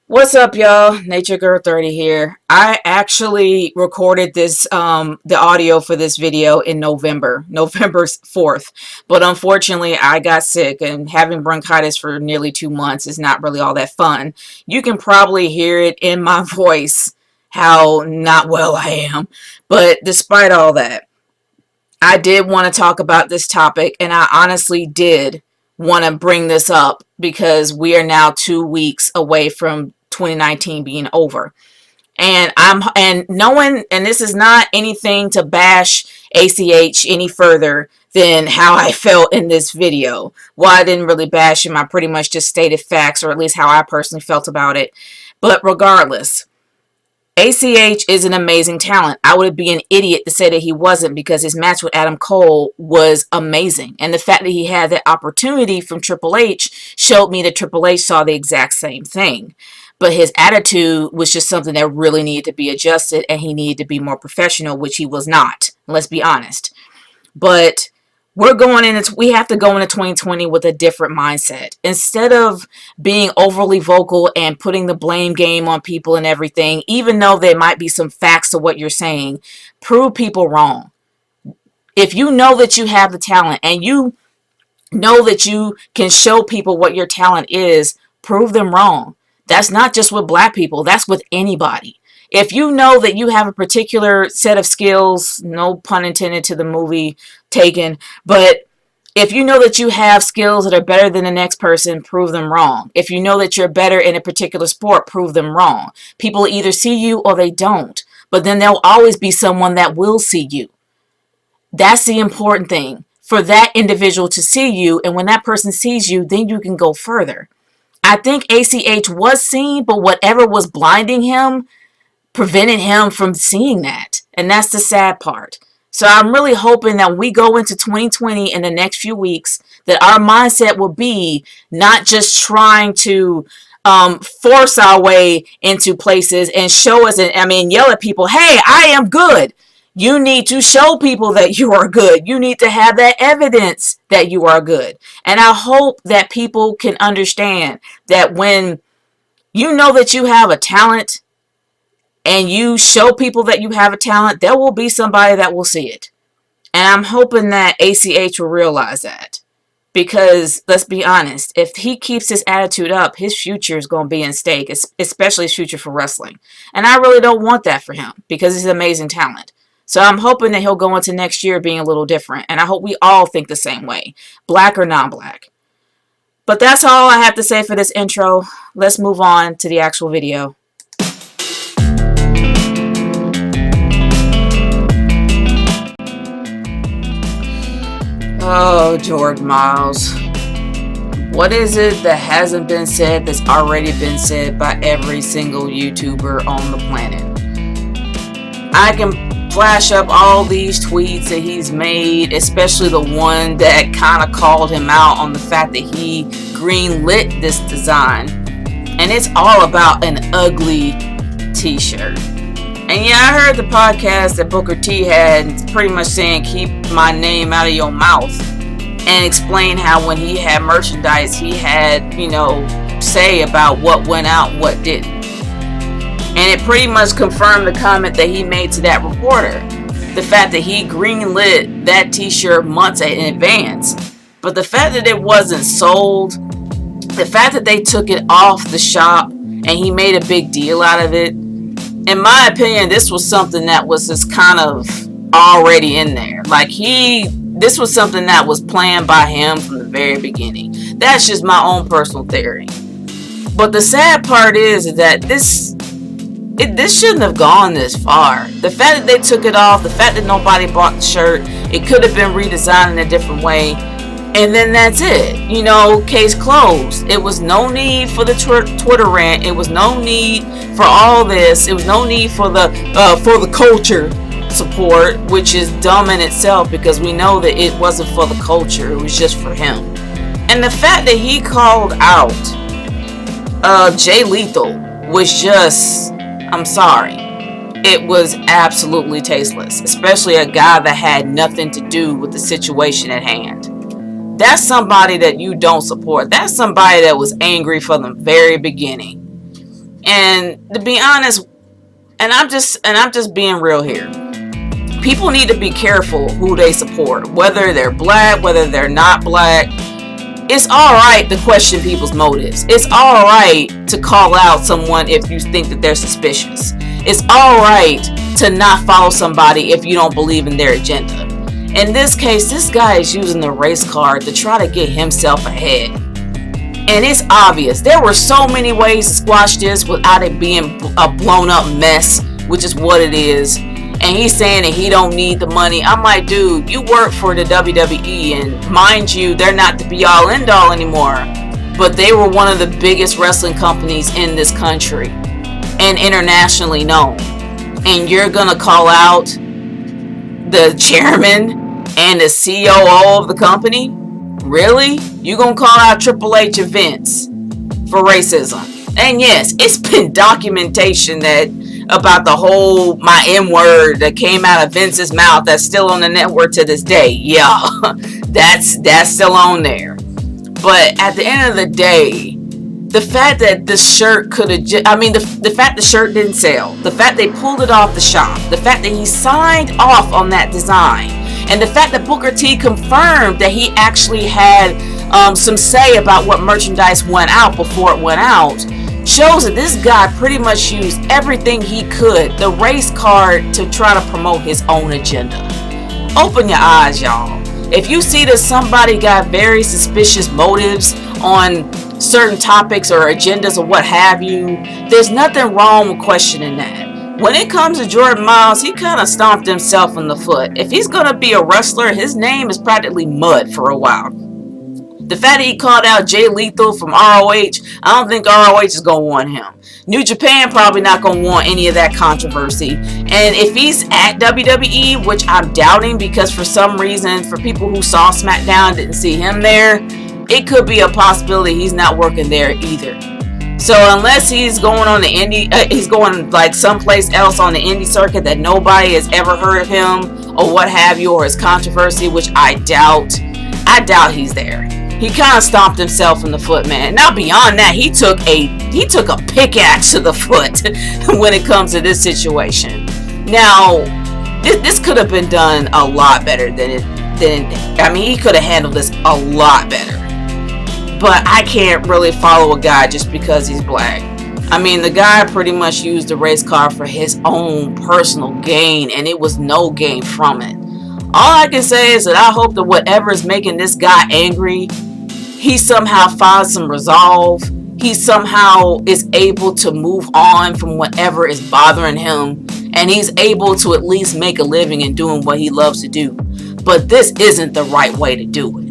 What's up, y'all? Nature Girl 30 here. I actually recorded this the audio for this video in November 4th. But unfortunately, I got sick, and having bronchitis for nearly 2 months is not really all that fun. You can probably hear it in my voice how not well I am. But despite all that, I did want to talk about this topic, and I honestly did want to bring this up because we are now 2 weeks away from 2019 being over. And knowing, and this is not anything to bash ACH any further than how I felt in this video. Well, I didn't really bash him. I pretty much just stated facts, or at least how I personally felt about it. But regardless, ACH is an amazing talent. I would be an idiot to say that he wasn't, because his match with Adam Cole was amazing. And the fact that he had that opportunity from Triple H showed me that Triple H saw the exact same thing. But his attitude was just something that really needed to be adjusted, and he needed to be more professional, which he was not. Let's be honest. But we have to go into 2020 with a different mindset. Instead of being overly vocal and putting the blame game on people and everything, even though there might be some facts to what you're saying, prove people wrong. If you know that you have the talent, and you know that you can show people what your talent is, prove them wrong. That's not just with black people, that's with anybody. If you know that you have a particular set of skills, no pun intended to the movie Taken, but if you know that you have skills that are better than the next person, prove them wrong. If you know that you're better in a particular sport, prove them wrong. People either see you or they don't, but then there'll always be someone that will see you. That's the important thing, for that individual to see you, and when that person sees you, then you can go further. I think ACH was seen, but whatever was blinding him prevented him from seeing that. And that's the sad part. So I'm really hoping that we go into 2020 in the next few weeks, that our mindset will be not just trying to force our way into places and show us, and yell at people, hey, I am good. You need to show people that you are good. You need to have that evidence that you are good. And I hope that people can understand that when you know that you have a talent, and you show people that you have a talent, there will be somebody that will see it. And I'm hoping that ACH will realize that. Because, let's be honest, if he keeps his attitude up, his future is going to be in stake, especially his future for wrestling. And I really don't want that for him, because he's an amazing talent. So I'm hoping that he'll go into next year being a little different. And I hope we all think the same way, black or non-black. But that's all I have to say for this intro. Let's move on to the actual video. Oh, Jordan Myles. What is it that hasn't been said that's already been said by every single YouTuber on the planet? I can flash up all these tweets that he's made, especially the one that kind of called him out on the fact that he greenlit this design. And it's all about an ugly t-shirt. And yeah, I heard the podcast that Booker T had, pretty much saying, keep my name out of your mouth. And explain how when he had merchandise, he had, say about what went out and what didn't. And it pretty much confirmed the comment that he made to that reporter. The fact that he greenlit that t-shirt months in advance. But the fact that it wasn't sold, the fact that they took it off the shop and he made a big deal out of it, in my opinion, this was something that was just kind of already in there. This was something that was planned by him from the very beginning. That's just my own personal theory. But the sad part is that this shouldn't have gone this far. The fact that they took it off, the fact that nobody bought the shirt, it could have been redesigned in a different way. And then that's it. Case closed. It was no need for the Twitter rant. It was no need for all this. It was no need for the culture support, which is dumb in itself, because we know that it wasn't for the culture. It was just for him. And the fact that he called out Jay Lethal was just, I'm sorry. It was absolutely tasteless, especially a guy that had nothing to do with the situation at hand. That's somebody that you don't support. That's somebody that was angry from the very beginning. And to be honest, and I'm just being real here. People need to be careful who they support, whether they're black, whether they're not black. It's all right to question people's motives. It's all right to call out someone if you think that they're suspicious. It's all right to not follow somebody if you don't believe in their agenda. In this case, this guy is using the race card to try to get himself ahead. And it's obvious. There were so many ways to squash this without it being a blown up mess, which is what it is. And he's saying that he don't need the money. I'm like, dude, you work for the WWE, and mind you, they're not the be all end all anymore. But they were one of the biggest wrestling companies in this country and internationally known. And you're gonna call out the chairman and the COO of the company? Really? You gonna call out Triple H and Vince for racism? And yes, it's been documentation that about the whole my N word that came out of Vince's mouth that's still on the network to this day. Yeah, that's still on there. But at the end of the day, the fact that the shirt could have the fact the shirt didn't sell, the fact they pulled it off the shop, the fact that he signed off on that design, and the fact that Booker T confirmed that he actually had some say about what merchandise went out before it went out, shows that this guy pretty much used everything he could, the race card, to try to promote his own agenda. Open your eyes, y'all. If you see that somebody got very suspicious motives on certain topics or agendas or what have you, there's nothing wrong with questioning that. When it comes to Jordan Myles, he kind of stomped himself in the foot. If he's going to be a wrestler, his name is practically mud for a while. The fact that he called out Jay Lethal from ROH, I don't think ROH is going to want him. New Japan probably not going to want any of that controversy. And if he's at WWE, which I'm doubting because for some reason, for people who saw SmackDown didn't see him there, it could be a possibility he's not working there either. So unless he's going on the indie, he's going like someplace else on the indie circuit that nobody has ever heard of him or what have you, or his controversy, which I doubt he's there. He kind of stomped himself in the foot, man. Now beyond that, he took a pickaxe to the foot when it comes to this situation. Now, this could have been done a lot better he could have handled this a lot better. But I can't really follow a guy just because he's black. I mean, the guy pretty much used the race car for his own personal gain, and it was no gain from it. All I can say is that I hope that whatever is making this guy angry, he somehow finds some resolve. He somehow is able to move on from whatever is bothering him, and he's able to at least make a living in doing what he loves to do. But this isn't the right way to do it.